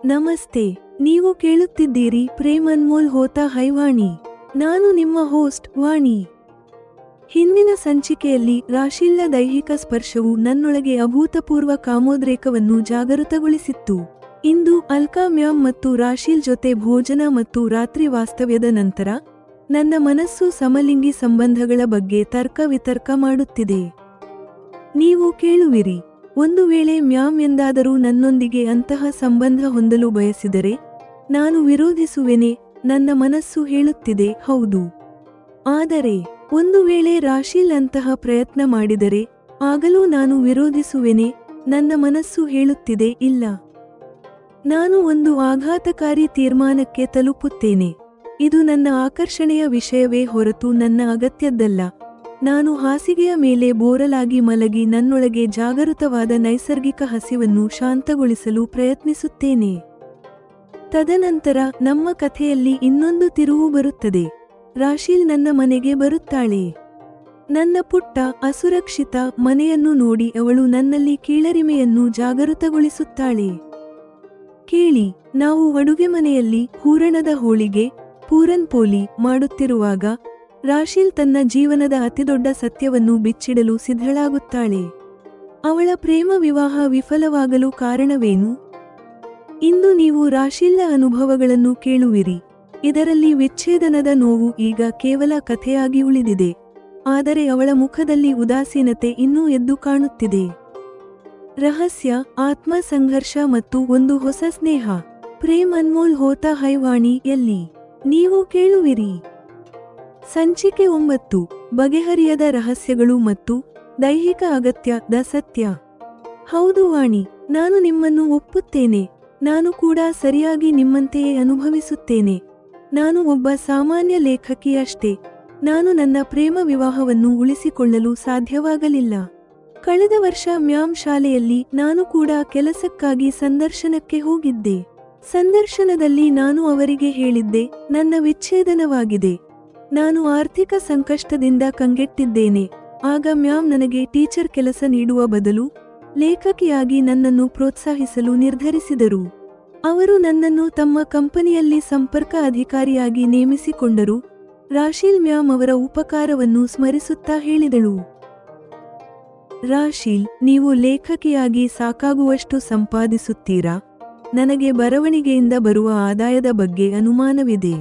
ನಮಸ್ತೆ. ನೀವು ಕೇಳುತ್ತಿದ್ದೀರಿ ಪ್ರೇಮ್ ಅನ್ಮೋಲ್ ಹೋತಾ ಹೈವಾಣಿ. ನಾನು ನಿಮ್ಮ ಹೋಸ್ಟ್ ವಾಣಿ. ಹಿಂದಿನ ಸಂಚಿಕೆಯಲ್ಲಿ ರಾಶಿಲ್ನ ದೈಹಿಕ ಸ್ಪರ್ಶವು ನನ್ನೊಳಗೆ ಅಭೂತಪೂರ್ವ ಕಾಮೋದ್ರೇಕವನ್ನು ಜಾಗೃತಗೊಳಿಸಿತ್ತು. ಇಂದು ಅಲ್ಕಾ ಮ್ಯಾಮ್ ಮತ್ತು ರಾಶಿಲ್ ಜೊತೆ ಭೋಜನ ಮತ್ತು ರಾತ್ರಿ ವಾಸ್ತವ್ಯದ ನಂತರ ನನ್ನ ಮನಸ್ಸು ಸಮಲಿಂಗಿ ಸಂಬಂಧಗಳ ಬಗ್ಗೆ ತರ್ಕ ವಿತರ್ಕ ಮಾಡುತ್ತಿದೆ. ನೀವು ಕೇಳುವಿರಿ, ಒಂದು ವೇಳೆ ಮ್ಯಾಮ್ ಎಂದಾದರೂ ನನ್ನೊಂದಿಗೆ ಅಂತಹ ಸಂಬಂಧ ಹೊಂದಲು ಬಯಸಿದರೆ ನಾನು ವಿರೋಧಿಸುವೆನೆ. ನನ್ನ ಮನಸ್ಸು ಹೇಳುತ್ತಿದೆ ಹೌದು. ಆದರೆ ಒಂದು ವೇಳೆ ರಾಶಿಲ್ ಅಂತಹ ಪ್ರಯತ್ನ ಮಾಡಿದರೆ ಆಗಲೂ ನಾನು ವಿರೋಧಿಸುವೆನೆ. ನನ್ನ ಮನಸ್ಸು ಹೇಳುತ್ತಿದೆ ಇಲ್ಲ. ನಾನು ಒಂದು ಆಘಾತಕಾರಿ ತೀರ್ಮಾನಕ್ಕೆ ತಲುಪುತ್ತೇನೆ. ಇದು ನನ್ನ ಆಕರ್ಷಣೆಯ ವಿಷಯವೇ ಹೊರತು ನನ್ನ ಅಗತ್ಯದ್ದಲ್ಲ. ನಾನು ಹಾಸಿಗೆಯ ಮೇಲೆ ಬೋರಲಾಗಿ ಮಲಗಿ ನನ್ನೊಳಗೆ ಜಾಗೃತವಾದ ನೈಸರ್ಗಿಕ ಹಸಿವನ್ನು ಶಾಂತಗೊಳಿಸಲು ಪ್ರಯತ್ನಿಸುತ್ತೇನೆ. ತದನಂತರ ನಮ್ಮ ಕಥೆಯಲ್ಲಿ ಇನ್ನೊಂದು ತಿರುವು ಬರುತ್ತದೆ. ರಾಶಿಲ್ ನನ್ನ ಮನೆಗೆ ಬರುತ್ತಾಳೆ. ನನ್ನ ಪುಟ್ಟ ಅಸುರಕ್ಷಿತ ಮನೆಯನ್ನು ನೋಡಿ ಅವಳು ನನ್ನಲ್ಲಿ ಕೀಳರಿಮೆಯನ್ನು ಜಾಗೃತಗೊಳಿಸುತ್ತಾಳೆ. ಕೇಳಿ, ನಾವು ಅಡುಗೆ ಮನೆಯಲ್ಲಿ ಹೂರಣದ ಹೋಳಿಗೆ ಪೂರನ್ ಪೋಲಿ ಮಾಡುತ್ತಿರುವಾಗ ರಾಶಿಲ್ ತನ್ನ ಜೀವನದ ಅತಿದೊಡ್ಡ ಸತ್ಯವನ್ನು ಬಿಚ್ಚಿಡಲು ಸಿದ್ಧಳಾಗುತ್ತಾಳೆ. ಅವಳ ಪ್ರೇಮ ವಿವಾಹ ವಿಫಲವಾಗಲು ಕಾರಣವೇನು? ಇಂದು ನೀವು ರಾಶಿಲ್ನ ಅನುಭವಗಳನ್ನು ಕೇಳುವಿರಿ. ಇದರಲ್ಲಿ ವಿಚ್ಛೇದನದ ನೋವು ಈಗ ಕೇವಲ ಕಥೆಯಾಗಿ ಉಳಿದಿದೆ, ಆದರೆ ಅವಳ ಮುಖದಲ್ಲಿ ಉದಾಸೀನತೆ ಇನ್ನೂ ಎದ್ದು ಕಾಣುತ್ತಿದೆ. ರಹಸ್ಯ, ಆತ್ಮ ಸಂಘರ್ಷ ಮತ್ತು ಒಂದು ಹೊಸ ಸ್ನೇಹ. ಪ್ರೇಮ್ ಅನ್ಮೋಲ್ ಹೋತಾ ಹೈವಾಣಿ ಯಲ್ಲಿ ನೀವು ಕೇಳುವಿರಿ. ಸಂಚಿಕೆ 9, ಬಗೆಹರಿಯದ ರಹಸ್ಯಗಳು ಮತ್ತು ದೈಹಿಕ ಅಗತ್ಯ ದ ಸತ್ಯ. ಹೌದು ವಾಣಿ, ನಾನು ನಿಮ್ಮನ್ನು ಒಪ್ಪುತ್ತೇನೆ. ನಾನು ಕೂಡ ಸರಿಯಾಗಿ ನಿಮ್ಮಂತೆಯೇ ಅನುಭವಿಸುತ್ತೇನೆ. ನಾನು ಒಬ್ಬ ಸಾಮಾನ್ಯ ಲೇಖಕಿ ಅಷ್ಟೇ. ನಾನು ನನ್ನ ಪ್ರೇಮ ವಿವಾಹವನ್ನು ಉಳಿಸಿಕೊಳ್ಳಲು ಸಾಧ್ಯವಾಗಲಿಲ್ಲ. ಕಳೆದ ವರ್ಷ ಮ್ಯಾಮ್ ಶಾಲೆಯಲ್ಲಿ ನಾನು ಕೂಡ ಕೆಲಸಕ್ಕಾಗಿ ಸಂದರ್ಶನಕ್ಕೆ ಹೋಗಿದ್ದೆ. ಸಂದರ್ಶನದಲ್ಲಿ ನಾನು ಅವರಿಗೆ ಹೇಳಿದ್ದೆ, ನನ್ನ ವಿಚ್ಛೇದನವಾಗಿದೆ. ನಾನು ಆರ್ಥಿಕ ಸಂಕಷ್ಟದಿಂದ ಕಂಗೆಟ್ಟಿದ್ದೇನೆ. ಆಗ ಮ್ಯಾಮ್ ನನಗೆ ಟೀಚರ್ ಕೆಲಸ ನೀಡುವ ಬದಲು ಲೇಖಕಿಯಾಗಿ ನನ್ನನ್ನು ಪ್ರೋತ್ಸಾಹಿಸಲು ನಿರ್ಧರಿಸಿದರು. ಅವರು ನನ್ನನ್ನು ತಮ್ಮ ಕಂಪನಿಯಲ್ಲಿ ಸಂಪರ್ಕ ಅಧಿಕಾರಿಯಾಗಿ ನೇಮಿಸಿಕೊಂಡರು. ರಾಶಿಲ್ ಮ್ಯಾಮ್ ಅವರ ಉಪಕಾರವನ್ನು ಸ್ಮರಿಸುತ್ತಾ ಹೇಳಿದಳು, ರಾಶಿಲ್, ನೀವು ಲೇಖಕಿಯಾಗಿ ಸಾಕಾಗುವಷ್ಟು ಸಂಪಾದಿಸುತ್ತೀರಾ? ನನಗೆ ಬರವಣಿಗೆಯಿಂದ ಬರುವ ಆದಾಯದ ಬಗ್ಗೆ ಅನುಮಾನವಿದೆ.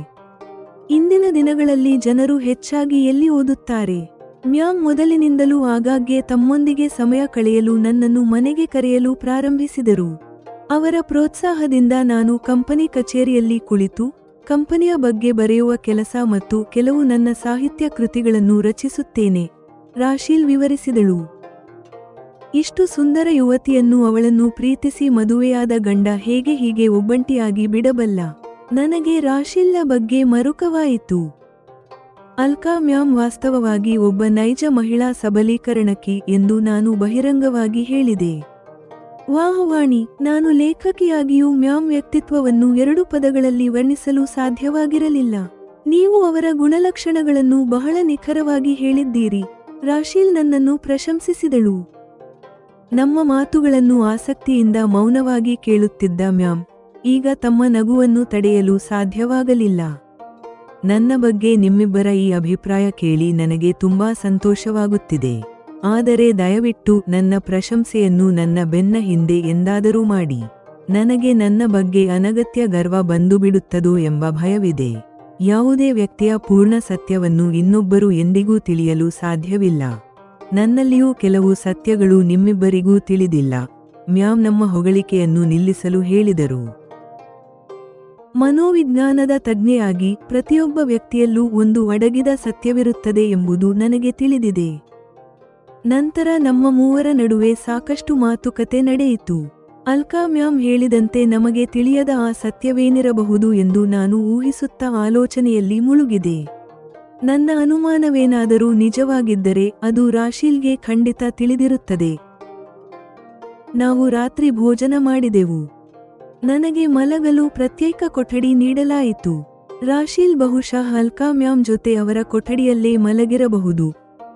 ಇಂದಿನ ದಿನಗಳಲ್ಲಿ ಜನರು ಹೆಚ್ಚಾಗಿ ಎಲ್ಲಿ ಓದುತ್ತಾರೆ? ಮ್ಯಾಮ್ ಮೊದಲಿನಿಂದಲೂ ಆಗಾಗ್ಗೆ ತಮ್ಮೊಂದಿಗೆ ಸಮಯ ಕಳೆಯಲು ನನ್ನನ್ನು ಮನೆಗೆ ಕರೆಯಲು ಪ್ರಾರಂಭಿಸಿದರು. ಅವರ ಪ್ರೋತ್ಸಾಹದಿಂದ ನಾನು ಕಂಪನಿ ಕಚೇರಿಯಲ್ಲಿ ಕುಳಿತು ಕಂಪನಿಯ ಬಗ್ಗೆ ಬರೆಯುವ ಕೆಲಸ ಮತ್ತು ಕೆಲವು ನನ್ನ ಸಾಹಿತ್ಯ ಕೃತಿಗಳನ್ನು ರಚಿಸುತ್ತೇನೆ, ರಾಶಿಲ್ ವಿವರಿಸಿದಳು. ಇಷ್ಟು ಸುಂದರ ಯುವತಿಯನ್ನು ಅವಳನ್ನು ಪ್ರೀತಿಸಿ ಮದುವೆಯಾದ ಗಂಡ ಹೇಗೆ ಹೀಗೆ ಒಬ್ಬಂಟಿಯಾಗಿ ಬಿಡಬಲ್ಲ? ನನಗೆ ರಾಶಿಲ್ನ ಬಗ್ಗೆ ಮರುಕವಾಯಿತು. ಅಲ್ಕಾ ಮ್ಯಾಮ್ ವಾಸ್ತವವಾಗಿ ಒಬ್ಬ ನೈಜ ಮಹಿಳಾ ಸಬಲೀಕರಣಕಿ ಎಂದು ನಾನು ಬಹಿರಂಗವಾಗಿ ಹೇಳಿದೆ. ವಾಹ್ ವಾಣಿ, ನಾನು ಲೇಖಕಿಯಾಗಿಯೂ ಮ್ಯಾಮ್ ವ್ಯಕ್ತಿತ್ವವನ್ನು 2 ಪದಗಳಲ್ಲಿ ವರ್ಣಿಸಲು ಸಾಧ್ಯವಾಗಿರಲಿಲ್ಲ. ನೀವು ಅವರ ಗುಣಲಕ್ಷಣಗಳನ್ನು ಬಹಳ ನಿಖರವಾಗಿ ಹೇಳಿದ್ದೀರಿ. ರಾಶಿಲ್ ನನ್ನನ್ನು ಪ್ರಶಂಸಿಸಿದಳು. ನಮ್ಮ ಮಾತುಗಳನ್ನು ಆಸಕ್ತಿಯಿಂದ ಮೌನವಾಗಿ ಕೇಳುತ್ತಿದ್ದ ಮ್ಯಾಮ್ ಈಗ ತಮ್ಮ ನಗುವನ್ನು ತಡೆಯಲು ಸಾಧ್ಯವಾಗಲಿಲ್ಲ. ನನ್ನ ಬಗ್ಗೆ ನಿಮ್ಮಿಬ್ಬರ ಈ ಅಭಿಪ್ರಾಯ ಕೇಳಿ ನನಗೆ ತುಂಬಾ ಸಂತೋಷವಾಗುತ್ತಿದೆ. ಆದರೆ ದಯವಿಟ್ಟು ನನ್ನ ಪ್ರಶಂಸೆಯನ್ನು ನನ್ನ ಬೆನ್ನ ಹಿಂದೆ ಎಂದಾದರೂ ಮಾಡಿ. ನನಗೆ ನನ್ನ ಬಗ್ಗೆ ಅನಗತ್ಯ ಗರ್ವ ಬಂದುಬಿಡುತ್ತದೋ ಎಂಬ ಭಯವಿದೆ. ಯಾವುದೇ ವ್ಯಕ್ತಿಯ ಪೂರ್ಣ ಸತ್ಯವನ್ನು ಇನ್ನೊಬ್ಬರು ಎಂದಿಗೂ ತಿಳಿಯಲು ಸಾಧ್ಯವಿಲ್ಲ. ನನ್ನಲ್ಲಿಯೂ ಕೆಲವು ಸತ್ಯಗಳು ನಿಮ್ಮಿಬ್ಬರಿಗೂ ತಿಳಿದಿಲ್ಲ. ಮ್ಯಾಮ್ ನಮ್ಮ ಹೊಗಳಿಕೆಯನ್ನು ನಿಲ್ಲಿಸಲು ಹೇಳಿದರು. ಮನೋವಿಜ್ಞಾನದ ತಜ್ಞೆಯಾಗಿ ಪ್ರತಿಯೊಬ್ಬ ವ್ಯಕ್ತಿಯಲ್ಲೂ ಒಂದು ಅಡಗಿದ ಸತ್ಯವಿರುತ್ತದೆ ಎಂಬುದು ನನಗೆ ತಿಳಿದಿದೆ. ನಂತರ ನಮ್ಮ ಮೂವರ ನಡುವೆ ಸಾಕಷ್ಟು ಮಾತುಕತೆ ನಡೆಯಿತು. ಅಲ್ಕಾ ಮ್ಯಾಮ್ ಹೇಳಿದಂತೆ ನಮಗೆ ತಿಳಿಯದ ಆ ಸತ್ಯವೇನಿರಬಹುದು ಎಂದು ನಾನು ಊಹಿಸುತ್ತಾ ಆಲೋಚನೆಯಲ್ಲಿ ಮುಳುಗಿದೆ. ನನ್ನ ಅನುಮಾನವೇನಾದರೂ ನಿಜವಾಗಿದ್ದರೆ ಅದು ರಾಶಿಲ್ಗೆ ಖಂಡಿತ ತಿಳಿದಿರುತ್ತದೆ. ನಾವು ರಾತ್ರಿ ಭೋಜನ ಮಾಡಿದೆವು. ನನಗೆ ಮಲಗಲು ಪ್ರತ್ಯೇಕ ಕೊಠಡಿ ನೀಡಲಾಯಿತು. ರಾಶಿಲ್ ಬಹುಶಃ ಅಲ್ಕಾ ಮ್ಯಾಮ್ ಜೊತೆ ಅವರ ಕೊಠಡಿಯಲ್ಲೇ ಮಲಗಿರಬಹುದು.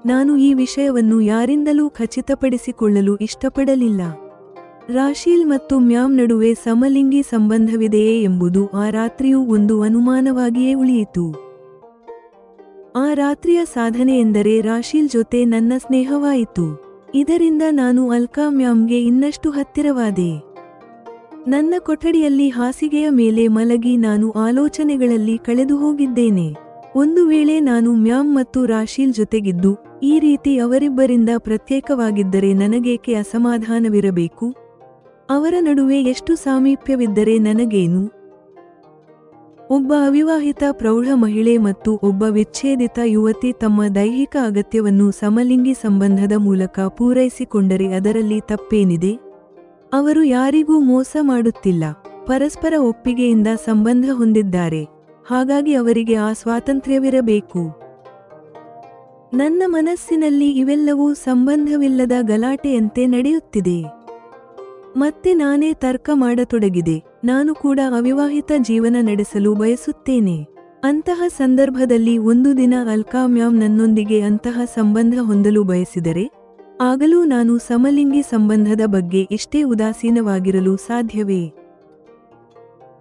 ನಾನು ಈ ವಿಷಯವನ್ನು ಯಾರಿಂದಲೂ ಖಚಿತಪಡಿಸಿಕೊಳ್ಳಲು ಇಷ್ಟಪಡಲಿಲ್ಲ. ರಾಶೀಲ್ ಮತ್ತು ಮ್ಯಾಮ್ ನಡುವೆ ಸಮಲಿಂಗಿ ಸಂಬಂಧವಿದೆಯೇ ಎಂಬುದು ಆ ರಾತ್ರಿಯೂ ಒಂದು ಅನುಮಾನವಾಗಿಯೇ ಉಳಿಯಿತು. ಆ ರಾತ್ರಿಯ ಸಾಧನೆ ಎಂದರೆ ರಾಶೀಲ್ ಜೊತೆ ನನ್ನ ಸ್ನೇಹವಾಯಿತು. ಇದರಿಂದ ನಾನು ಅಲ್ಕಾ ಮ್ಯಾಮ್ಗೆ ಇನ್ನಷ್ಟು ಹತ್ತಿರವಾದೆ. ನನ್ನ ಕೊಠಡಿಯಲ್ಲಿ ಹಾಸಿಗೆಯ ಮೇಲೆ ಮಲಗಿ ನಾನು ಆಲೋಚನೆಗಳಲ್ಲಿ ಕಳೆದು ಹೋಗಿದ್ದೇನೆ. ಒಂದು ವೇಳೆ ನಾನು ಮ್ಯಾಮ್ ಮತ್ತು ರಾಶೀಲ್ ಜೊತೆಗಿದ್ದು ಈ ರೀತಿ ಅವರಿಬ್ಬರಿಂದ ಪ್ರತ್ಯೇಕವಾಗಿದ್ದರೆ ನನಗೇಕೆ ಅಸಮಾಧಾನವಿರಬೇಕು? ಅವರ ನಡುವೆ ಎಷ್ಟು ಸಾಮೀಪ್ಯವಿದ್ದರೆ ನನಗೇನು? ಒಬ್ಬ ಅವಿವಾಹಿತ ಪ್ರೌಢ ಮಹಿಳೆ ಮತ್ತು ಒಬ್ಬ ವಿಚ್ಛೇದಿತ ಯುವತಿ ತಮ್ಮ ದೈಹಿಕ ಅಗತ್ಯವನ್ನು ಸಮಲಿಂಗಿ ಸಂಬಂಧದ ಮೂಲಕ ಪೂರೈಸಿಕೊಂಡರೆ ಅದರಲ್ಲಿ ತಪ್ಪೇನಿದೆ? ಅವರು ಯಾರಿಗೂ ಮೋಸ ಮಾಡುತ್ತಿಲ್ಲ, ಪರಸ್ಪರ ಒಪ್ಪಿಗೆಯಿಂದ ಸಂಬಂಧ ಹೊಂದಿದ್ದಾರೆ. ಹಾಗಾಗಿ ಅವರಿಗೆ ಆ ಸ್ವಾತಂತ್ರ್ಯವಿರಬೇಕು. ನನ್ನ ಮನಸ್ಸಿನಲ್ಲಿ ಇವೆಲ್ಲವೂ ಸಂಬಂಧವಿಲ್ಲದ ಗಲಾಟೆಯಂತೆ ನಡೆಯುತ್ತಿದೆ. ಮತ್ತೆ ನಾನೇ ತರ್ಕ ಮಾಡತೊಡಗಿದೆ. ನಾನು ಕೂಡ ಅವಿವಾಹಿತ ಜೀವನ ನಡೆಸಲು ಬಯಸುತ್ತೇನೆ. ಅಂತಹ ಸಂದರ್ಭದಲ್ಲಿ ಒಂದು ದಿನ ಅಲ್ಕಾ ಮ್ಯಾಮ್ ನನ್ನೊಂದಿಗೆ ಅಂತಹ ಸಂಬಂಧ ಹೊಂದಲು ಬಯಸಿದರೆ ಆಗಲೂ ನಾನು ಸಮಲಿಂಗಿ ಸಂಬಂಧದ ಬಗ್ಗೆ ಇಷ್ಟೇ ಉದಾಸೀನವಾಗಿರಲು ಸಾಧ್ಯವೇ?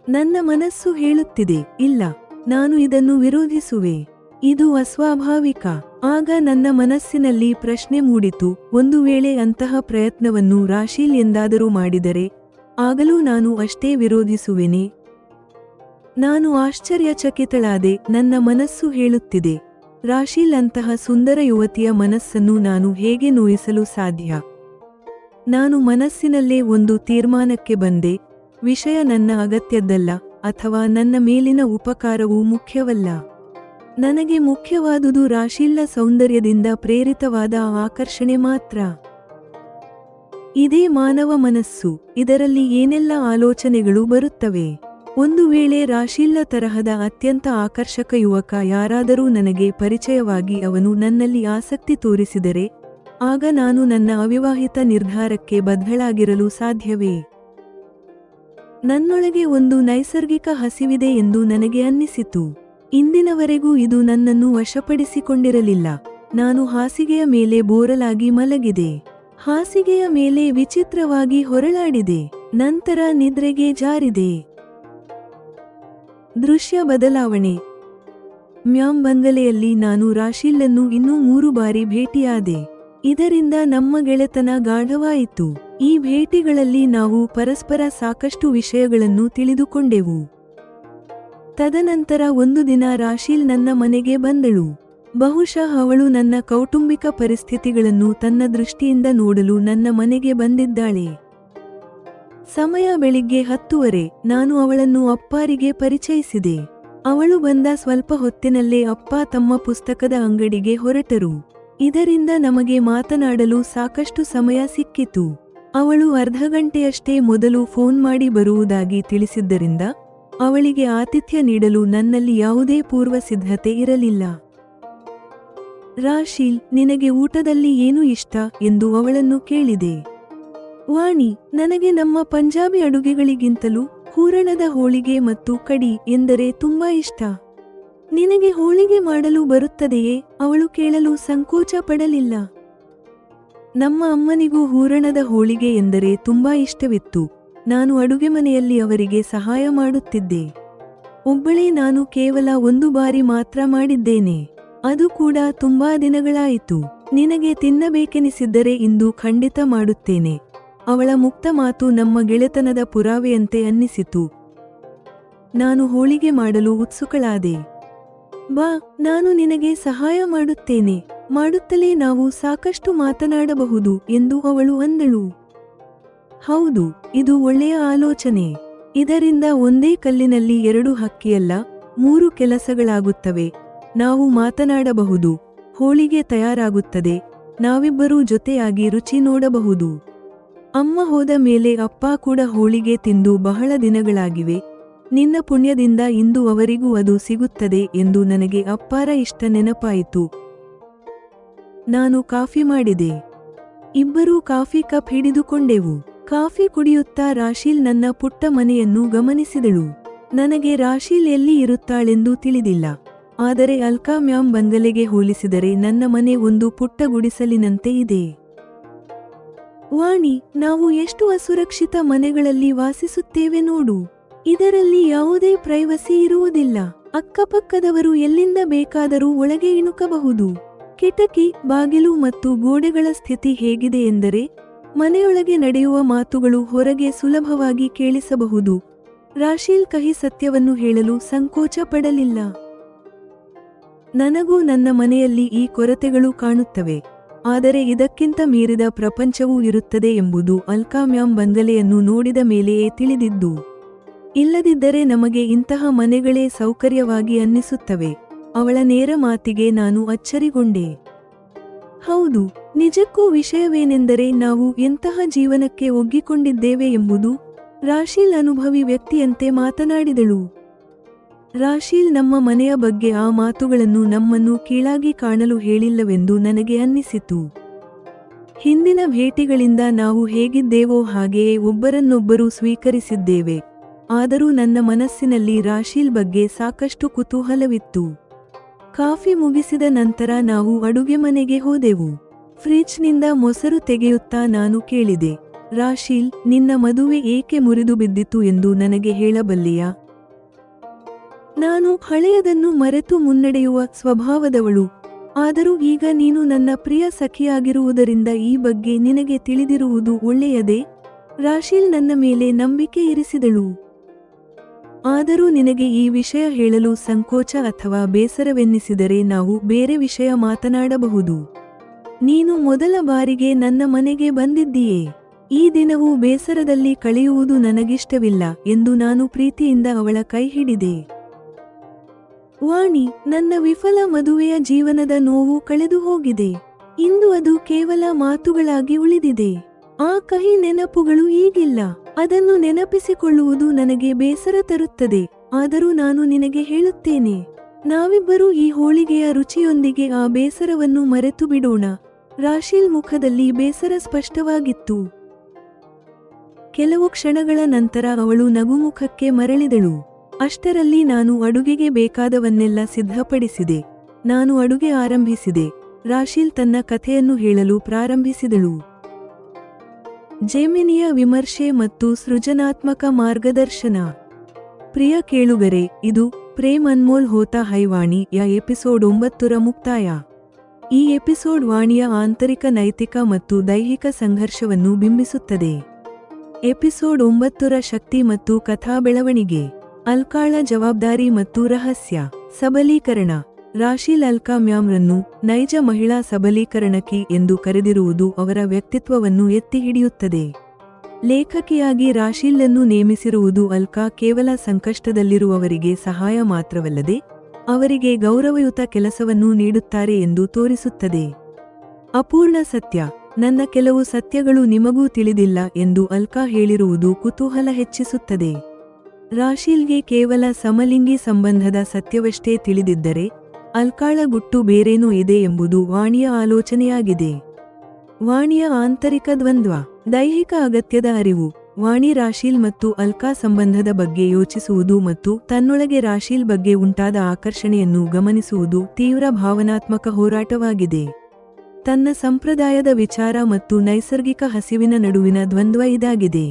ನನ್ನ ಮನಸ್ಸು ಹೇಳುತ್ತಿದೆ, ಇಲ್ಲ, ನಾನು ಇದನ್ನು ವಿರೋಧಿಸುವೆ, ಇದು ಅಸ್ವಾಭಾವಿಕ. ಆಗ ನನ್ನ ಮನಸ್ಸಿನಲ್ಲಿ ಪ್ರಶ್ನೆ ಮೂಡಿತು, ಒಂದು ವೇಳೆ ಅಂತಹ ಪ್ರಯತ್ನವನ್ನು ರಾಶೀಲ್ ಎಂದಾದರೂ ಮಾಡಿದರೆ ಆಗಲೂ ನಾನು ಅಷ್ಟೇ ವಿರೋಧಿಸುವೆನೆ? ನಾನು ಆಶ್ಚರ್ಯಚಕಿತಳಾದೆ. ನನ್ನ ಮನಸ್ಸು ಹೇಳುತ್ತಿದೆ, ರಾಶೀಲ್ ಅಂತಹ ಸುಂದರ ಯುವತಿಯ ಮನಸ್ಸನ್ನು ನಾನು ಹೇಗೆ ನೋಯಿಸಲು ಸಾಧ್ಯ? ನಾನು ಮನಸ್ಸಿನಲ್ಲೇ ಒಂದು ತೀರ್ಮಾನಕ್ಕೆ ಬಂದೆ, ವಿಷಯ ನನ್ನ ಅಗತ್ಯದ್ದಲ್ಲ ಅಥವಾ ನನ್ನ ಮೇಲಿನ ಉಪಕಾರವೂ ಮುಖ್ಯವಲ್ಲ. ನನಗೆ ಮುಖ್ಯವಾದುದು ರಾಶೀಲ್ನ ಸೌಂದರ್ಯದಿಂದ ಪ್ರೇರಿತವಾದ ಆಕರ್ಷಣೆ ಮಾತ್ರ. ಇದೇ ಮಾನವ ಮನಸ್ಸು. ಇದರಲ್ಲಿ ಏನೆಲ್ಲ ಆಲೋಚನೆಗಳು ಬರುತ್ತವೆ. ಒಂದು ವೇಳೆ ರಾಶೀಲ್ನ ತರಹದ ಅತ್ಯಂತ ಆಕರ್ಷಕ ಯುವಕ ಯಾರಾದರೂ ನನಗೆ ಪರಿಚಯವಾಗಿ ಅವನು ನನ್ನಲ್ಲಿ ಆಸಕ್ತಿ ತೋರಿಸಿದರೆ ಆಗ ನಾನು ನನ್ನ ಅವಿವಾಹಿತ ನಿರ್ಧಾರಕ್ಕೆ ಬದ್ಧಳಾಗಿರಲು ಸಾಧ್ಯವೇ? ನನ್ನೊಳಗೆ ಒಂದು ನೈಸರ್ಗಿಕ ಹಸಿವಿದೆ ಎಂದು ನನಗೆ ಅನ್ನಿಸಿತು. ಇಂದಿನವರೆಗೂ ಇದು ನನ್ನನ್ನು ವಶಪಡಿಸಿಕೊಂಡಿರಲಿಲ್ಲ. ನಾನು ಹಾಸಿಗೆಯ ಮೇಲೆ ಬೋರಲಾಗಿ ಮಲಗಿದೆ. ಹಾಸಿಗೆಯ ಮೇಲೆ ವಿಚಿತ್ರವಾಗಿ ಹೊರಳಾಡಿದೆ. ನಂತರ ನಿದ್ರೆಗೆ ಜಾರಿದೆ. ದೃಶ್ಯ ಬದಲಾವಣೆ. ಮ್ಯಾಮ್ ಬಂಗಲೆಯಲ್ಲಿ ನಾನು ರಾಶೀಲನ್ನು ಇನ್ನೂ 3 ಬಾರಿ ಭೇಟಿಯಾದೆ. ಇದರಿಂದ ನಮ್ಮ ಗೆಳೆತನ ಗಾಢವಾಯಿತು. ಈ ಭೇಟಿಗಳಲ್ಲಿ ನಾವು ಪರಸ್ಪರ ಸಾಕಷ್ಟು ವಿಷಯಗಳನ್ನು ತಿಳಿದುಕೊಂಡೆವು. ತದನಂತರ ಒಂದು ದಿನ ರಾಶೀಲ್ ನನ್ನ ಮನೆಗೆ ಬಂದಳು. ಬಹುಶಃ ಅವಳು ನನ್ನ ಕೌಟುಂಬಿಕ ಪರಿಸ್ಥಿತಿಗಳನ್ನು ತನ್ನ ದೃಷ್ಟಿಯಿಂದ ನೋಡಲು ನನ್ನ ಮನೆಗೆ ಬಂದಿದ್ದಾಳೆ. ಸಮಯ ಬೆಳಿಗ್ಗೆ 10:30. ನಾನು ಅವಳನ್ನು ಅಪ್ಪಾರಿಗೆ ಪರಿಚಯಿಸಿದೆ. ಅವಳು ಬಂದ ಸ್ವಲ್ಪ ಹೊತ್ತಿನಲ್ಲೇ ಅಪ್ಪ ತಮ್ಮ ಪುಸ್ತಕದ ಅಂಗಡಿಗೆ ಹೊರಟರು. ಇದರಿಂದ ನಮಗೆ ಮಾತನಾಡಲು ಸಾಕಷ್ಟು ಸಮಯ ಸಿಕ್ಕಿತು. ಅವಳು ಅರ್ಧ ಗಂಟೆಯಷ್ಟೇ ಮೊದಲು ಫೋನ್ ಮಾಡಿ ಬರುವುದಾಗಿ ತಿಳಿಸಿದ್ದರಿಂದ ಅವಳಿಗೆ ಆತಿಥ್ಯ ನೀಡಲು ನನ್ನಲ್ಲಿ ಯಾವುದೇ ಪೂರ್ವ ಸಿದ್ಧತೆ ಇರಲಿಲ್ಲ. ರಾಶೀಲ್, ನಿನಗೆ ಊಟದಲ್ಲಿ ಏನು ಇಷ್ಟ ಎಂದು ಅವಳನ್ನು ಕೇಳಿದೆ. ವಾಣಿ, ನನಗೆ ನಮ್ಮ ಪಂಜಾಬಿ ಅಡುಗೆಗಳಿಗಿಂತಲೂ ಹೂರಣದ ಹೋಳಿಗೆ ಮತ್ತು ಕಡಿ ಎಂದರೆ ತುಂಬಾ ಇಷ್ಟ. ನಿನಗೆ ಹೋಳಿಗೆ ಮಾಡಲು ಬರುತ್ತದೆಯೇ? ಅವಳು ಕೇಳಲು ಸಂಕೋಚ ಪಡಲಿಲ್ಲ. ನಮ್ಮ ಅಮ್ಮನಿಗೂ ಹೂರಣದ ಹೋಳಿಗೆ ಎಂದರೆ ತುಂಬಾ ಇಷ್ಟವಿತ್ತು. ನಾನು ಅಡುಗೆ ಮನೆಯಲ್ಲಿ ಅವರಿಗೆ ಸಹಾಯ ಮಾಡುತ್ತಿದ್ದೆ. ಒಬ್ಬಳೇ ನಾನು ಕೇವಲ 1 ಬಾರಿ ಮಾತ್ರ ಮಾಡಿದ್ದೇನೆ. ಅದು ಕೂಡ ತುಂಬಾ ದಿನಗಳಾಯಿತು. ನಿನಗೆ ತಿನ್ನಬೇಕೆನಿಸಿದ್ದರೆ ಇಂದು ಖಂಡಿತ ಮಾಡುತ್ತೇನೆ. ಅವಳ ಮುಕ್ತ ಮಾತು ನಮ್ಮ ಗೆಳೆತನದ ಪುರಾವೆಯಂತೆ ಅನ್ನಿಸಿತು. ನಾನು ಹೋಳಿಗೆ ಮಾಡಲು ಉತ್ಸುಕಳಾದೆ. ಬಾ, ನಾನು ನಿನಗೆ ಸಹಾಯ ಮಾಡುತ್ತೇನೆ. ಮಾಡುತ್ತಲೇ ನಾವು ಸಾಕಷ್ಟು ಮಾತನಾಡಬಹುದು ಎಂದು ಅವಳು ಅಂದಳು. ಹೌದು, ಇದು ಒಳ್ಳೆಯ ಆಲೋಚನೆ. ಇದರಿಂದ ಒಂದೇ ಕಲ್ಲಿನಲ್ಲಿ 2 ಹಕ್ಕಿಯಲ್ಲ, 3 ಕೆಲಸಗಳಾಗುತ್ತವೆ. ನಾವು ಮಾತನಾಡಬಹುದು, ಹೋಳಿಗೆ ತಯಾರಾಗುತ್ತದೆ, ನಾವಿಬ್ಬರೂ ಜೊತೆಯಾಗಿ ರುಚಿ ನೋಡಬಹುದು. ಅಮ್ಮ ಹೋದ ಮೇಲೆ ಅಪ್ಪ ಕೂಡ ಹೋಳಿಗೆ ತಿಂದು ಬಹಳ ದಿನಗಳಾಗಿವೆ. ನಿನ್ನ ಪುಣ್ಯದಿಂದ ಇಂದು ಅವರಿಗೂ ಅದು ಸಿಗುತ್ತದೆ ಎಂದು ನನಗೆ ಅಪ್ಪಾರ ಇಷ್ಟ ನೆನಪಾಯಿತು. ನಾನು ಕಾಫಿ ಮಾಡಿದೆ. ಇಬ್ಬರೂ ಕಾಫಿ ಕಪ್ ಹಿಡಿದುಕೊಂಡೆವು. ಕಾಫಿ ಕುಡಿಯುತ್ತಾ ರಾಶೀಲ್ ನನ್ನ ಪುಟ್ಟ ಮನೆಯನ್ನು ಗಮನಿಸಿದಳು. ನನಗೆ ರಾಶೀಲ್ ಎಲ್ಲಿ ಇರುತ್ತಾಳೆಂದು ತಿಳಿದಿಲ್ಲ. ಆದರೆ ಅಲ್ಕಾ ಮ್ಯಾಮ್ ಬಂಗಲೆಗೆ ಹೋಲಿಸಿದರೆ ನನ್ನ ಮನೆ ಒಂದು ಪುಟ್ಟ ಗುಡಿಸಲಿನಂತೆ ಇದೆ. ವಾಣಿ, ನಾವು ಎಷ್ಟು ಅಸುರಕ್ಷಿತ ಮನೆಗಳಲ್ಲಿ ವಾಸಿಸುತ್ತೇವೆ ನೋಡು. ಇದರಲ್ಲಿ ಯಾವುದೇ ಪ್ರೈವಸಿ ಇರುವುದಿಲ್ಲ. ಅಕ್ಕಪಕ್ಕದವರು ಎಲ್ಲಿಂದ ಬೇಕಾದರೂ ಒಳಗೆ ಇಣುಕಬಹುದು. ಕಿಟಕಿ, ಬಾಗಿಲು ಮತ್ತು ಗೋಡೆಗಳ ಸ್ಥಿತಿ ಹೇಗಿದೆ ಎಂದರೆ ಮನೆಯೊಳಗೆ ನಡೆಯುವ ಮಾತುಗಳು ಹೊರಗೆ ಸುಲಭವಾಗಿ ಕೇಳಿಸಬಹುದು. ರಾಶೀಲ್ ಕಹಿ ಸತ್ಯವನ್ನು ಹೇಳಲು ಸಂಕೋಚ ಪಡಲಿಲ್ಲ. ನನಗೂ ನನ್ನ ಮನೆಯಲ್ಲಿ ಈ ಕೊರತೆಗಳು ಕಾಣುತ್ತವೆ, ಆದರೆ ಇದಕ್ಕಿಂತ ಮೀರಿದ ಪ್ರಪಂಚವೂ ಇರುತ್ತದೆ ಎಂಬುದು ಅಲ್ಕಾ ಮ್ಯಾಮ್ ಬಂಗಲೆಯನ್ನು ನೋಡಿದ ಮೇಲೆಯೇ ತಿಳಿದಿದ್ದು. ಇಲ್ಲದಿದ್ದರೆ ನಮಗೆ ಇಂತಹ ಮನೆಗಳೇ ಸೌಕರ್ಯವಾಗಿ ಅನ್ನಿಸುತ್ತವೆ. ಅವಳ ನೇರ ಮಾತಿಗೆ ನಾನು ಅಚ್ಚರಿಗೊಂಡೆ. ಹೌದು, ನಿಜಕ್ಕೂ ವಿಷಯವೇನೆಂದರೆ ನಾವು ಎಂತಹ ಜೀವನಕ್ಕೆ ಒಗ್ಗಿಕೊಂಡಿದ್ದೇವೆ ಎಂಬುದು. ರಾಶೀಲ್ ಅನುಭವಿ ವ್ಯಕ್ತಿಯಂತೆ ಮಾತನಾಡಿದಳು. ರಾಶೀಲ್ ನಮ್ಮ ಮನೆಯ ಬಗ್ಗೆ ಆ ಮಾತುಗಳನ್ನು ನಮ್ಮನ್ನು ಕೀಳಾಗಿ ಕಾಣಲು ಹೇಳಿಲ್ಲವೆಂದು ನನಗೆ ಅನ್ನಿಸಿತು. ಹಿಂದಿನ ಭೇಟಿಗಳಿಂದ ನಾವು ಹೇಗಿದ್ದೇವೋ ಹಾಗೆಯೇ ಒಬ್ಬರನ್ನೊಬ್ಬರು ಸ್ವೀಕರಿಸಿದ್ದೇವೆ. ಆದರೂ ನನ್ನ ಮನಸ್ಸಿನಲ್ಲಿ ರಾಶೀಲ್ ಬಗ್ಗೆ ಸಾಕಷ್ಟು ಕುತೂಹಲವಿತ್ತು. ಕಾಫಿ ಮುಗಿಸಿದ ನಂತರ ನಾವು ಅಡುಗೆ ಮನೆಗೆ ಹೋದೆವು. ಫ್ರಿಜ್ನಿಂದ ಮೊಸರು ತೆಗೆಯುತ್ತಾ ನಾನು ಕೇಳಿದೆ, ರಾಶೀಲ್, ನಿನ್ನ ಮದುವೆ ಏಕೆ ಮುರಿದು ಬಿದ್ದಿತು ಎಂದು ನನಗೆ ಹೇಳಬಲ್ಲೆಯಾ? ನಾನು ಹಳೆಯದನ್ನು ಮರೆತು ಮುನ್ನಡೆಯುವ ಸ್ವಭಾವದವಳು. ಆದರೂ ಈಗ ನೀನು ನನ್ನ ಪ್ರಿಯ ಸಖಿಯಾಗಿರುವುದರಿಂದ ಈ ಬಗ್ಗೆ ನಿನಗೆ ತಿಳಿದಿರುವುದು ಒಳ್ಳೆಯದೇ? ರಾಶೀಲ್ ನನ್ನ ಮೇಲೆ ನಂಬಿಕೆ ಇರಿಸಿದಳು. ಆದರೂ ನಿನಗೆ ಈ ವಿಷಯ ಹೇಳಲು ಸಂಕೋಚ ಅಥವಾ ಬೇಸರವೆನ್ನಿಸಿದರೆ ನಾವು ಬೇರೆ ವಿಷಯ ಮಾತನಾಡಬಹುದು. ನೀನು ಮೊದಲ ಬಾರಿಗೆ ನನ್ನ ಮನೆಗೆ ಬಂದಿದ್ದೀಯೇ. ಈ ದಿನವೂ ಬೇಸರದಲ್ಲಿ ಕಳೆಯುವುದು ನನಗಿಷ್ಟವಿಲ್ಲ ಎಂದು ನಾನು ಪ್ರೀತಿಯಿಂದ ಅವಳ ಕೈ ಹಿಡಿದೆ. ವಾಣಿ, ನನ್ನ ವಿಫಲ ಮದುವೆಯ ಜೀವನದ ನೋವು ಕಳೆದು ಹೋಗಿದೆ. ಇಂದು ಅದು ಕೇವಲ ಮಾತುಗಳಾಗಿ ಉಳಿದಿದೆ. ಆ ಕಹಿ ನೆನಪುಗಳು ಈಗಿಲ್ಲ. ಅದನ್ನು ನೆನಪಿಸಿಕೊಳ್ಳುವುದು ನನಗೆ ಬೇಸರ ತರುತ್ತದೆ. ಆದರೂ ನಾನು ನಿನಗೆ ಹೇಳುತ್ತೇನೆ, ನಾವಿಬ್ಬರೂ ಈ ಹೋಳಿಗೆಯ ರುಚಿಯೊಂದಿಗೆ ಆ ಬೇಸರವನ್ನು ಮರೆತು ಬಿಡೋಣ. ರಾಶೀಲ್ ಮುಖದಲ್ಲಿ ಬೇಸರ ಸ್ಪಷ್ಟವಾಗಿತ್ತು. ಕೆಲವು ಕ್ಷಣಗಳ ನಂತರ ಅವಳು ನಗುಮುಖಕ್ಕೆ ಮರಳಿದಳು. ಅಷ್ಟರಲ್ಲಿ ನಾನು ಅಡುಗೆಗೆ ಬೇಕಾದವನ್ನೆಲ್ಲ ಸಿದ್ಧಪಡಿಸಿದೆ. ನಾನು ಅಡುಗೆ ಆರಂಭಿಸಿದೆ. ರಾಶೀಲ್ ತನ್ನ ಕಥೆಯನ್ನು ಹೇಳಲು ಪ್ರಾರಂಭಿಸಿದಳು. ಜೆಮಿನಿಯ ವಿಮರ್ಶೆ ಮತ್ತು ಸೃಜನಾತ್ಮಕ ಮಾರ್ಗದರ್ಶನ. ಪ್ರಿಯ ಕೇಳುಗರೆ, ಇದು ಪ್ರೇಮ್ ಅನ್ಮೋಲ್ ಹೋತಾ ಹೈ ವಾಣಿಯ ಎಪಿಸೋಡ್ 9ರ ಮುಕ್ತಾಯ. ಈ ಎಪಿಸೋಡ್ ವಾಣಿಯ ಆಂತರಿಕ ನೈತಿಕ ಮತ್ತು ದೈಹಿಕ ಸಂಘರ್ಷವನ್ನು ಬಿಂಬಿಸುತ್ತದೆ. ಎಪಿಸೋಡ್ 9ರ ಶಕ್ತಿ ಮತ್ತು ಕಥಾ ಬೆಳವಣಿಗೆ. ಅಲ್ಕಾಳ ಜವಾಬ್ದಾರಿ ಮತ್ತು ರಹಸ್ಯ. ಸಬಲೀಕರಣ. ರಾಶೀಲ್ ಅಲ್ಕಾ ಮ್ಯಾಮ್ರನ್ನು ನೈಜ ಮಹಿಳಾ ಸಬಲೀಕರಣಕಿ ಎಂದು ಕರೆದಿರುವುದು ಅವರ ವ್ಯಕ್ತಿತ್ವವನ್ನು ಎತ್ತಿ ಹಿಡಿಯುತ್ತದೆ. ಲೇಖಕಿಯಾಗಿ ರಾಶೀಲನ್ನು ನೇಮಿಸಿರುವುದು ಅಲ್ಕಾ ಕೇವಲ ಸಂಕಷ್ಟದಲ್ಲಿರುವವರಿಗೆ ಸಹಾಯ ಮಾತ್ರವಲ್ಲದೆ ಅವರಿಗೆ ಗೌರವಯುತ ಕೆಲಸವನ್ನೂ ನೀಡುತ್ತಾರೆ ಎಂದು ತೋರಿಸುತ್ತದೆ. ಅಪೂರ್ಣ ಸತ್ಯ. ನನ್ನ ಕೆಲವು ಸತ್ಯಗಳು ನಿಮಗೂ ತಿಳಿದಿಲ್ಲ ಎಂದು ಅಲ್ಕಾ ಹೇಳಿರುವುದು ಕುತೂಹಲ ಹೆಚ್ಚಿಸುತ್ತದೆ. ರಾಶೀಲ್ಗೆ ಕೇವಲ ಸಮಲಿಂಗಿ ಸಂಬಂಧದ ಸತ್ಯವಷ್ಟೇ ತಿಳಿದಿದ್ದರೆ ಅಲ್ಕಾಳ ಗುಟ್ಟು ಬೇರೇನೂ ಇದೆ ಎಂಬುದು ವಾಣಿಯ ಆಲೋಚನೆಯಾಗಿದೆ. ವಾಣಿಯ ಆಂತರಿಕ ದ್ವಂದ್ವ. ದೈಹಿಕ ಅಗತ್ಯದ ಅರಿವು. ವಾಣಿ ರಾಶೀಲ್ ಮತ್ತು ಅಲ್ಕಾ ಸಂಬಂಧದ ಬಗ್ಗೆ ಯೋಚಿಸುವುದು ಮತ್ತು ತನ್ನೊಳಗೆ ರಾಶೀಲ್ ಬಗ್ಗೆ ಉಂಟಾದ ಆಕರ್ಷಣೆಯನ್ನು ಗಮನಿಸುವುದು ತೀವ್ರ ಭಾವನಾತ್ಮಕ ಹೋರಾಟವಾಗಿದೆ. ತನ್ನ ಸಂಪ್ರದಾಯದ ವಿಚಾರ ಮತ್ತು ನೈಸರ್ಗಿಕ ಹಸಿವಿನ ನಡುವಿನ ದ್ವಂದ್ವ ಇದಾಗಿದೆ.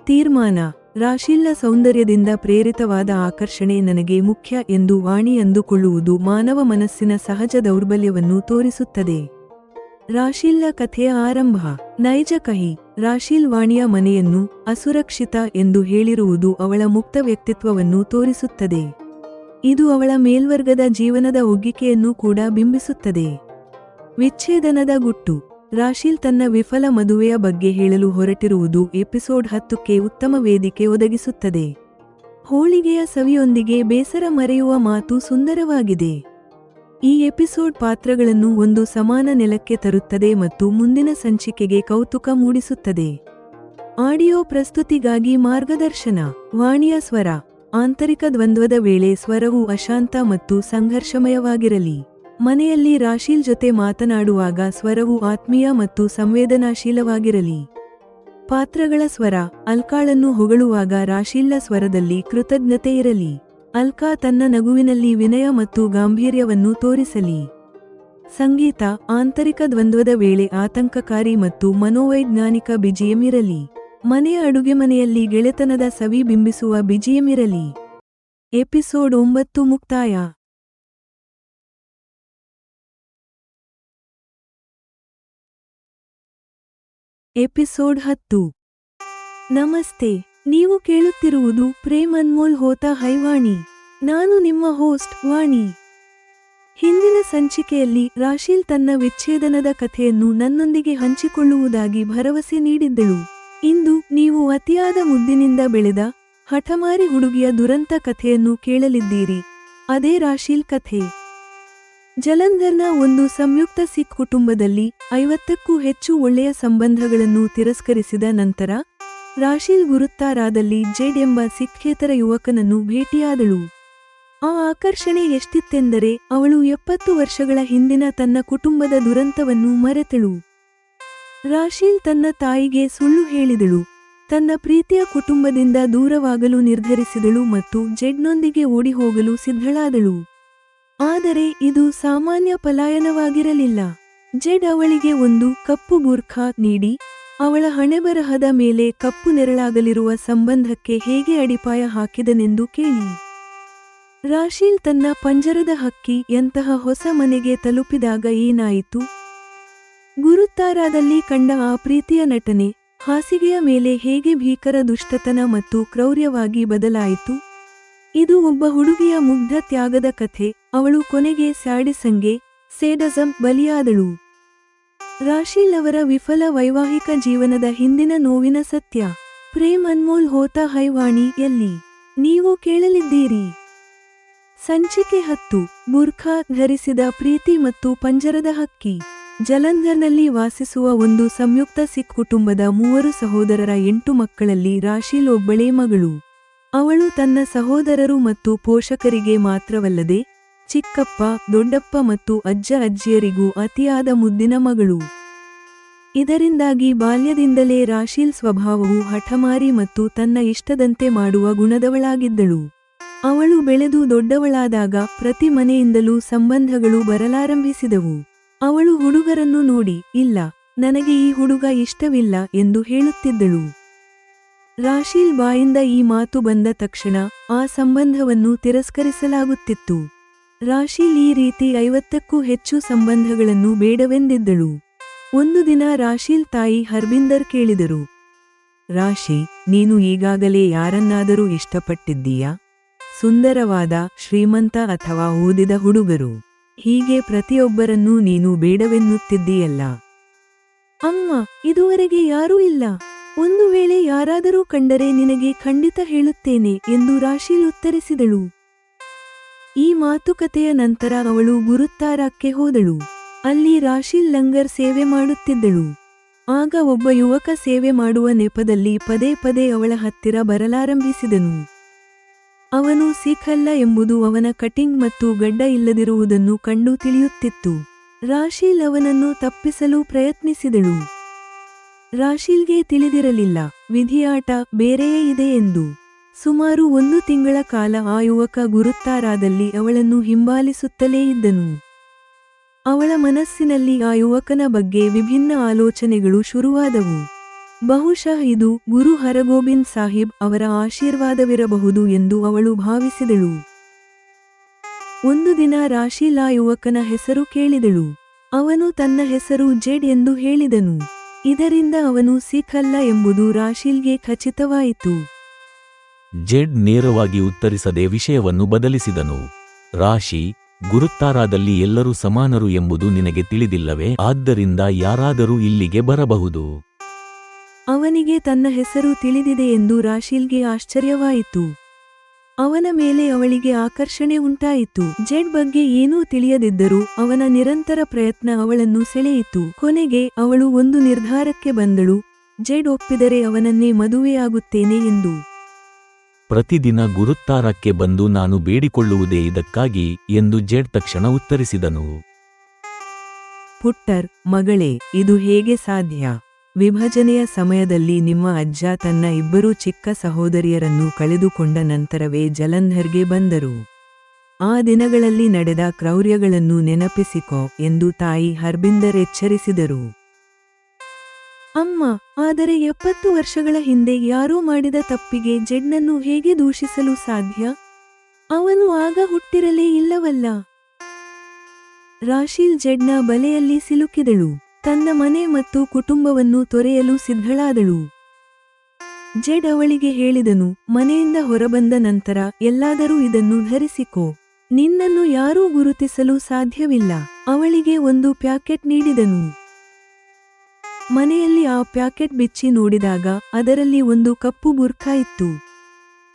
ತೀರ್ಮಾನ. ರಾಶೀಲ್ನ ಸೌಂದರ್ಯದಿಂದ ಪ್ರೇರಿತವಾದ ಆಕರ್ಷಣೆ ನನಗೆ ಮುಖ್ಯ ಎಂದು ವಾಣಿ ಅಂದುಕೊಳ್ಳುವುದು ಮಾನವ ಮನಸ್ಸಿನ ಸಹಜ ದೌರ್ಬಲ್ಯವನ್ನು ತೋರಿಸುತ್ತದೆ. ರಾಶೀಲ್ನ ಕಥೆಯ ಆರಂಭ. ನೈಜ ಕಹಿ. ರಾಶೀಲ್ ವಾಣಿಯ ಮನೆಯನ್ನು ಅಸುರಕ್ಷಿತ ಎಂದು ಹೇಳಿರುವುದು ಅವಳ ಮುಕ್ತ ವ್ಯಕ್ತಿತ್ವವನ್ನು ತೋರಿಸುತ್ತದೆ. ಇದು ಅವಳ ಮೇಲ್ವರ್ಗದ ಜೀವನದ ಒಗ್ಗಿಕೆಯನ್ನು ಕೂಡ ಬಿಂಬಿಸುತ್ತದೆ. ವಿಚ್ಛೇದನದ ಗುಟ್ಟು. ರಾಶೀಲ್ ತನ್ನ ವಿಫಲ ಮದುವೆಯ ಬಗ್ಗೆ ಹೇಳಲು ಹೊರಟಿರುವುದು ಎಪಿಸೋಡ್ 10ಕ್ಕೆ ಉತ್ತಮ ವೇದಿಕೆ ಒದಗಿಸುತ್ತದೆ. ಹೋಳಿಗೆಯ ಸವಿಯೊಂದಿಗೆ ಬೇಸರ ಮರೆಯುವ ಮಾತು ಸುಂದರವಾಗಿದೆ. ಈ ಎಪಿಸೋಡ್ ಪಾತ್ರಗಳನ್ನು ಒಂದು ಸಮಾನ ನೆಲಕ್ಕೆ ತರುತ್ತದೆ ಮತ್ತು ಮುಂದಿನ ಸಂಚಿಕೆಗೆ ಕೌತುಕ ಮೂಡಿಸುತ್ತದೆ. ಆಡಿಯೋ ಪ್ರಸ್ತುತಿಗಾಗಿ ಮಾರ್ಗದರ್ಶನ. ವಾಣಿಯ ಸ್ವರ. ಆಂತರಿಕ ದ್ವಂದ್ವದ ವೇಳೆ ಸ್ವರವು ಅಶಾಂತ ಮತ್ತು ಸಂಘರ್ಷಮಯವಾಗಿರಲಿ. ಮನೆಯಲ್ಲಿ ರಾಶೀಲ್ ಜೊತೆ ಮಾತನಾಡುವಾಗ ಸ್ವರವು ಆತ್ಮೀಯ ಮತ್ತು ಸಂವೇದನಾಶೀಲವಾಗಿರಲಿ. ಪಾತ್ರಗಳ ಸ್ವರ. ಅಲ್ಕಾಳನ್ನು ಹೊಗಳುವಾಗ ರಾಶೀಲ್ನ ಸ್ವರದಲ್ಲಿ ಕೃತಜ್ಞತೆ ಇರಲಿ. ಅಲ್ಕಾ ತನ್ನ ನಗುವಿನಲ್ಲಿ ವಿನಯ ಮತ್ತು ಗಾಂಭೀರ್ಯವನ್ನು ತೋರಿಸಲಿ. ಸಂಗೀತ, ಆಂತರಿಕ ದ್ವಂದ್ವದ ವೇಳೆ ಆತಂಕಕಾರಿ ಮತ್ತು ಮನೋವೈಜ್ಞಾನಿಕ ಬಿಜಿಎಂ ಇರಲಿ. ಮನೆಯ ಅಡುಗೆಮನೆಯಲ್ಲಿ ಗೆಳೆತನದ ಸವಿ ಬಿಂಬಿಸುವ ಬಿಜಿಎಂ ಇರಲಿ. ಎಪಿಸೋಡ್ 9 ಮುಕ್ತಾಯ. ಎಪಿಸೋಡ್ 10. ನಮಸ್ತೆ, ನೀವು ಕೇಳುತ್ತಿರುವುದು ಪ್ರೇಮ್ ಅನ್ಮೋಲ್ ಹೋತಾ ಹೈ ವಾಣಿ. ನಾನು ನಿಮ್ಮ ಹೋಸ್ಟ್ ವಾಣಿ. ಹಿಂದಿನ ಸಂಚಿಕೆಯಲ್ಲಿ ರಾಶೀಲ್ ತನ್ನ ವಿಚ್ಛೇದನದ ಕಥೆಯನ್ನು ನನ್ನೊಂದಿಗೆ ಹಂಚಿಕೊಳ್ಳುವುದಾಗಿ ಭರವಸೆ ನೀಡಿದ್ದಳು. ಇಂದು ನೀವು ಅತಿಯಾದ ಮುದ್ದಿನಿಂದ ಬೆಳೆದ ಹಠಮಾರಿ ಹುಡುಗಿಯ ದುರಂತ ಕಥೆಯನ್ನು ಕೇಳಲಿದ್ದೀರಿ. ಅದೇ ರಾಶೀಲ್ ಕಥೆ. ಜಲಂಧರ್ನ ಒಂದು ಸಂಯುಕ್ತ ಸಿಖ್ ಕುಟುಂಬದಲ್ಲಿ 50ಕ್ಕೂ ಹೆಚ್ಚು ಒಳ್ಳೆಯ ಸಂಬಂಧಗಳನ್ನು ತಿರಸ್ಕರಿಸಿದ ನಂತರ ರಾಶೀಲ್ ಗುರುತ್ತಾರಾದಲ್ಲಿ ಜೆಡ್ ಎಂಬ ಸಿಖ್ಯೇತರ ಯುವಕನನ್ನು ಭೇಟಿಯಾದಳು. ಆ ಆಕರ್ಷಣೆ ಎಷ್ಟಿತ್ತೆಂದರೆ ಅವಳು 70 ವರ್ಷಗಳ ಹಿಂದಿನ ತನ್ನ ಕುಟುಂಬದ ದುರಂತವನ್ನು ಮರೆತಳು. ರಾಶೀಲ್ ತನ್ನ ತಾಯಿಗೆ ಸುಳ್ಳು ಹೇಳಿದಳು, ತನ್ನ ಪ್ರೀತಿಯ ಕುಟುಂಬದಿಂದ ದೂರವಾಗಲು ನಿರ್ಧರಿಸಿದಳು ಮತ್ತು ಜೆಡ್ನೊಂದಿಗೆ ಓಡಿಹೋಗಲು ಸಿದ್ಧಳಾದಳು. ಆದರೆ ಇದು ಸಾಮಾನ್ಯ ಪಲಾಯನವಾಗಿರಲಿಲ್ಲ. ಜೆಡ್ ಅವಳಿಗೆ ಒಂದು ಕಪ್ಪು ಬುರ್ಖಾ ನೀಡಿ ಅವಳ ಹಣೆಬರಹದ ಮೇಲೆ ಕಪ್ಪು ನೆರಳಾಗಲಿರುವ ಸಂಬಂಧಕ್ಕೆ ಹೇಗೆ ಅಡಿಪಾಯ ಹಾಕಿದನೆಂದು ಕೇಳಿ. ರಾಶೀಲ್ ತನ್ನ ಪಂಜರದ ಹಕ್ಕಿ ಯಂತಹ ಹೊಸ ಮನೆಗೆ ತಲುಪಿದಾಗ ಏನಾಯಿತು? ಗುರುತ್ತಾರಾದಲ್ಲಿ ಕಂಡ ಆ ಪ್ರೀತಿಯ ನಟನೆ ಹಾಸಿಗೆಯ ಮೇಲೆ ಹೇಗೆ ಭೀಕರ ದುಷ್ಟತನ ಮತ್ತು ಕ್ರೌರ್ಯವಾಗಿ ಬದಲಾಯಿತು? ಇದು ಒಬ್ಬ ಹುಡುಗಿಯ ಮುಗ್ಧ ತ್ಯಾಗದ ಕಥೆ. ಅವಳು ಕೊನೆಗೆ ಸ್ಯಾಡಿಸಂಗೆ ಬಲಿಯಾದಳು. ರಾಶೀಲ್ ಅವರ ವಿಫಲ ವೈವಾಹಿಕ ಜೀವನದ ಹಿಂದಿನ ನೋವಿನ ಸತ್ಯ. ಪ್ರೇಮ್ ಅನ್ಮೋಲ್ ಹೋತಾ ಹೈ ವಾಣಿ ಯಲ್ಲಿ ನೀವು ಕೇಳಲಿದ್ದೀರಿ. ಸಂಚಿಕೆ 10. ಬುರ್ಖಾ ಧರಿಸಿದ ಪ್ರೀತಿ ಮತ್ತು ಪಂಜರದ ಹಕ್ಕಿ. ಜಲಂಧರ್ನಲ್ಲಿ ವಾಸಿಸುವ ಒಂದು ಸಂಯುಕ್ತ ಸಿಖ್ ಕುಟುಂಬದ 3 ಸಹೋದರರ 8 ಮಕ್ಕಳಲ್ಲಿ ರಾಶೀಲ್ ಒಬ್ಬಳೇ ಮಗಳು. ಅವಳು ತನ್ನ ಸಹೋದರರು ಮತ್ತು ಪೋಷಕರಿಗೆ ಮಾತ್ರವಲ್ಲದೆ ಚಿಕ್ಕಪ್ಪ, ದೊಡ್ಡಪ್ಪ ಮತ್ತು ಅಜ್ಜ ಅಜ್ಜಿಯರಿಗೂ ಅತಿಯಾದ ಮುದ್ದಿನ ಮಗಳು. ಇದರಿಂದಾಗಿ ಬಾಲ್ಯದಿಂದಲೇ ರಾಶೀಲ್ ಸ್ವಭಾವವು ಹಠಮಾರಿ ಮತ್ತು ತನ್ನ ಇಷ್ಟದಂತೆ ಮಾಡುವ ಗುಣದವಳಾಗಿದ್ದಳು. ಅವಳು ಬೆಳೆದು ದೊಡ್ಡವಳಾದಾಗ ಪ್ರತಿ ಮನೆಯಿಂದಲೂ ಸಂಬಂಧಗಳು ಬರಲಾರಂಭಿಸಿದವು. ಅವಳು ಹುಡುಗರನ್ನು ನೋಡಿ, ಇಲ್ಲ, ನನಗೆ ಈ ಹುಡುಗ ಇಷ್ಟವಿಲ್ಲ ಎಂದು ಹೇಳುತ್ತಿದ್ದಳು. ರಾಶೀಲ್ ಬಾಯಿಂದ ಈ ಮಾತು ಬಂದ ತಕ್ಷಣ ಆ ಸಂಬಂಧವನ್ನು ತಿರಸ್ಕರಿಸಲಾಗುತ್ತಿತ್ತು. ರಾಶೀಲ್ ಈ ರೀತಿ 50ಕ್ಕೂ ಹೆಚ್ಚು ಸಂಬಂಧಗಳನ್ನು ಬೇಡವೆಂದಿದ್ದಳು. ಒಂದು ದಿನ ರಾಶೀಲ್ ತಾಯಿ ಹರ್ಬಿಂದರ್ ಕೇಳಿದರು, ರಾಶಿ, ನೀನು ಈಗಾಗಲೇ ಯಾರನ್ನಾದರೂ ಇಷ್ಟಪಟ್ಟಿದ್ದೀಯಾ? ಸುಂದರವಾದ, ಶ್ರೀಮಂತ ಅಥವಾ ಓದಿದ ಹುಡುಗರು, ಹೀಗೆ ಪ್ರತಿಯೊಬ್ಬರನ್ನೂ ನೀನು ಬೇಡವೆನ್ನುತ್ತಿದ್ದೀಯಲ್ಲ? ಅಮ್ಮ, ಇದುವರೆಗೆ ಯಾರೂ ಇಲ್ಲ. ಒಂದು ವೇಳೆ ಯಾರಾದರೂ ಕಂಡರೆ ನಿನಗೆ ಖಂಡಿತ ಹೇಳುತ್ತೇನೆ ಎಂದು ರಾಶೀಲ್ ಉತ್ತರಿಸಿದಳು. ಈ ಮಾತುಕತೆಯ ನಂತರ ಅವಳು ಗುರುತ್ತಾರಾಕ್ಕೆ ಹೋದಳು. ಅಲ್ಲಿ ರಾಶೀಲ್ ಲಂಗರ್ ಸೇವೆ ಮಾಡುತ್ತಿದ್ದಳು. ಆಗ ಒಬ್ಬ ಯುವಕ ಸೇವೆ ಮಾಡುವ ನೆಪದಲ್ಲಿ ಪದೇ ಪದೇ ಅವಳ ಹತ್ತಿರ ಬರಲಾರಂಭಿಸಿದನು. ಅವನು ಸಿಖ್ ಅಲ್ಲ ಎಂಬುದು ಅವನ ಕಟಿಂಗ್ ಮತ್ತು ಗಡ್ಡ ಇಲ್ಲದಿರುವುದನ್ನು ಕಂಡು ತಿಳಿಯುತ್ತಿತ್ತು. ರಾಶೀಲ್ ಅವನನ್ನು ತಪ್ಪಿಸಲು ಪ್ರಯತ್ನಿಸಿದಳು. ರಾಶೀಲ್ಗೆ ತಿಳಿದಿರಲಿಲ್ಲ ವಿಧಿಯಾಟ ಬೇರೆಯೇ ಇದೆ ಎಂದು. ಸುಮಾರು 1 ತಿಂಗಳ ಕಾಲ ಆ ಯುವಕ ಗುರುತ್ತಾರಾದಲ್ಲಿ ಅವಳನ್ನು ಹಿಂಬಾಲಿಸುತ್ತಲೇ ಇದ್ದನು. ಅವಳ ಮನಸ್ಸಿನಲ್ಲಿ ಆ ಯುವಕನ ಬಗ್ಗೆ ವಿಭಿನ್ನ ಆಲೋಚನೆಗಳು ಶುರುವಾದವು. ಬಹುಶಃ ಇದು ಗುರು ಹರಗೋಬಿಂದ್ ಸಾಹಿಬ್ ಅವರ ಆಶೀರ್ವಾದವಿರಬಹುದು ಎಂದು ಅವಳು ಭಾವಿಸಿದಳು. ಒಂದು ದಿನ ರಾಶೀಲ್ ಆ ಯುವಕನ ಹೆಸರು ಕೇಳಿದಳು. ಅವನು ತನ್ನ ಹೆಸರು ಜೆಡ್ ಎಂದು ಹೇಳಿದನು. ಇದರಿಂದ ಅವನು ಸಿಖ್ ಅಲ್ಲ ಎಂಬುದು ರಾಶೀಲ್ಗೆ ಖಚಿತವಾಯಿತು. ಜೆಡ್ ನೇರವಾಗಿ ಉತ್ತರಿಸದೆ ವಿಷಯವನ್ನು ಬದಲಿಸಿದನು. ರಾಶಿ, ಗುರುತ್ತಾರಾದಲ್ಲಿ ಎಲ್ಲರೂ ಸಮಾನರು ಎಂಬುದು ನಿನಗೆ ತಿಳಿದಿಲ್ಲವೇ? ಆದ್ದರಿಂದ ಯಾರಾದರೂ ಇಲ್ಲಿಗೆ ಬರಬಹುದು. ಅವನಿಗೆ ತನ್ನ ಹೆಸರು ತಿಳಿದಿದೆ ಎಂದು ರಾಶೀಲ್ಗೆ ಆಶ್ಚರ್ಯವಾಯಿತು. ಅವನ ಮೇಲೆ ಅವಳಿಗೆ ಆಕರ್ಷಣೆ ಉಂಟಾಯಿತು. ಜೆಡ್ ಬಗ್ಗೆ ಏನೂ ತಿಳಿಯದಿದ್ದರೂ ಅವನ ನಿರಂತರ ಪ್ರಯತ್ನ ಅವಳನ್ನು ಸೆಳೆಯಿತು. ಕೊನೆಗೆ ಅವಳು ಒಂದು ನಿರ್ಧಾರಕ್ಕೆ ಬಂದಳು, ಜೆಡ್ ಒಪ್ಪಿದರೆ ಅವನನ್ನೇ ಮದುವೆಯಾಗುತ್ತೇನೆ ಎಂದು. ಪ್ರತಿದಿನ ಗುರುತ್ತಾರಕ್ಕೆ ಬಂದು ನಾನು ಬೇಡಿಕೊಳ್ಳುವುದೇ ಇದಕ್ಕಾಗಿ ಎಂದು ಜೆಡ್ ತಕ್ಷಣ ಉತ್ತರಿಸಿದನು. ಪುಟ್ಟರ್, ಮಗಳೇ, ಇದು ಹೇಗೆ ಸಾಧ್ಯ? ವಿಭಜನೆಯ ಸಮಯದಲ್ಲಿ ನಿಮ್ಮ ಅಜ್ಜ ತನ್ನ 2 ಚಿಕ್ಕ ಸಹೋದರಿಯರನ್ನು ಕಳೆದುಕೊಂಡ ನಂತರವೇ ಜಲಂಧರ್ಗೆ ಬಂದರು. ಆ ದಿನಗಳಲ್ಲಿ ನಡೆದ ಕ್ರೌರ್ಯಗಳನ್ನು ನೆನಪಿಸಿಕೊ ಎಂದು ತಾಯಿ ಹರ್ಬಿಂದರ್ ಎಚ್ಚರಿಸಿದರು. ಅಮ್ಮ, ಆದರೆ 70 ವರ್ಷಗಳ ಹಿಂದೆ ಯಾರೋ ಮಾಡಿದ ತಪ್ಪಿಗೆ ಜೆಡ್ನನ್ನು ಹೇಗೆ ದೂಷಿಸಲು ಸಾಧ್ಯ? ಅವನು ಆಗ ಹುಟ್ಟಿರಲೇ ಇಲ್ಲವಲ್ಲ. ರಾಶೀಲ್ ಜೆಡ್ನ ಬಲೆಯಲ್ಲಿ ಸಿಲುಕಿದಳು. ತನ್ನ ಮನೆ ಮತ್ತು ಕುಟುಂಬವನ್ನು ತೊರೆಯಲು ಸಿದ್ಧಳಾದಳು. ಜೆಡ್ ಅವಳಿಗೆ ಹೇಳಿದನು, ಮನೆಯಿಂದ ಹೊರಬಂದ ನಂತರ ಎಲ್ಲಾದರೂ ಇದನ್ನು ಧರಿಸಿಕೋ. ನಿನ್ನನ್ನು ಯಾರೂ ಗುರುತಿಸಲು ಸಾಧ್ಯವಿಲ್ಲ. ಅವಳಿಗೆ ಒಂದು ಪ್ಯಾಕೆಟ್ ನೀಡಿದನು. ಮನೆಯಲ್ಲಿ ಆ ಪ್ಯಾಕೆಟ್ ಬಿಚ್ಚಿ ನೋಡಿದಾಗ ಅದರಲ್ಲಿ ಒಂದು ಕಪ್ಪು ಬುರ್ಖಾ ಇತ್ತು.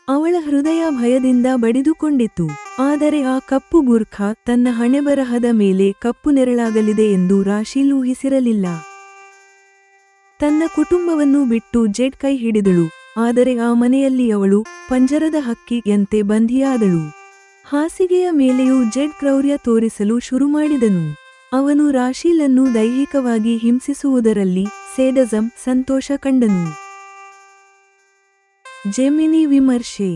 ಅವಳ ಹೃದಯ ಭಯದಿಂದ ಬಡಿದುಕೊಂಡಿತು. ಆದರೆ ಆ ಕಪ್ಪು ಬುರ್ಖಾ ತನ್ನ ಹಣೆಬರಹದ ಮೇಲೆ ಕಪ್ಪು ನೆರಳಾಗಲಿದೆ ಎಂದು ರಾಶೀಲ್ ಊಹಿಸಿರಲಿಲ್ಲ. ತನ್ನ ಕುಟುಂಬವನ್ನು ಬಿಟ್ಟು ಜೆಡ್ ಕೈ ಹಿಡಿದಳು. ಆದರೆ ಆ ಮನೆಯಲ್ಲಿ ಅವಳು ಪಂಜರದ ಹಕ್ಕಿಯಂತೆ ಬಂಧಿಯಾದಳು. ಹಾಸಿಗೆಯ ಮೇಲೆಯೂ ಜೆಡ್ ಕ್ರೌರ್ಯ ತೋರಿಸಲು ಶುರುಮಾಡಿದನು. ಅವನು ರಾಶೀಲನ್ನು ದೈಹಿಕವಾಗಿ ಹಿಂಸಿಸುವುದರಲ್ಲಿ ಸೇಡಸಂ ಸಂತೋಷ ಕಂಡನು. ಜೆಮಿನಿ ವಿಮರ್ಶೆ.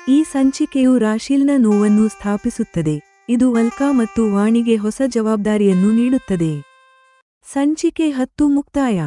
ಈ ಸಂಚಿಕೆಯು ರಾಶೀಲ್ನ ನೋವನ್ನು ಸ್ಥಾಪಿಸುತ್ತದೆ. ಇದು ಅಲ್ಕಾ ಮತ್ತು ವಾಣಿಗೆ ಹೊಸ ಜವಾಬ್ದಾರಿಯನ್ನು ನೀಡುತ್ತದೆ. ಸಂಚಿಕೆ 10 ಮುಕ್ತಾಯ.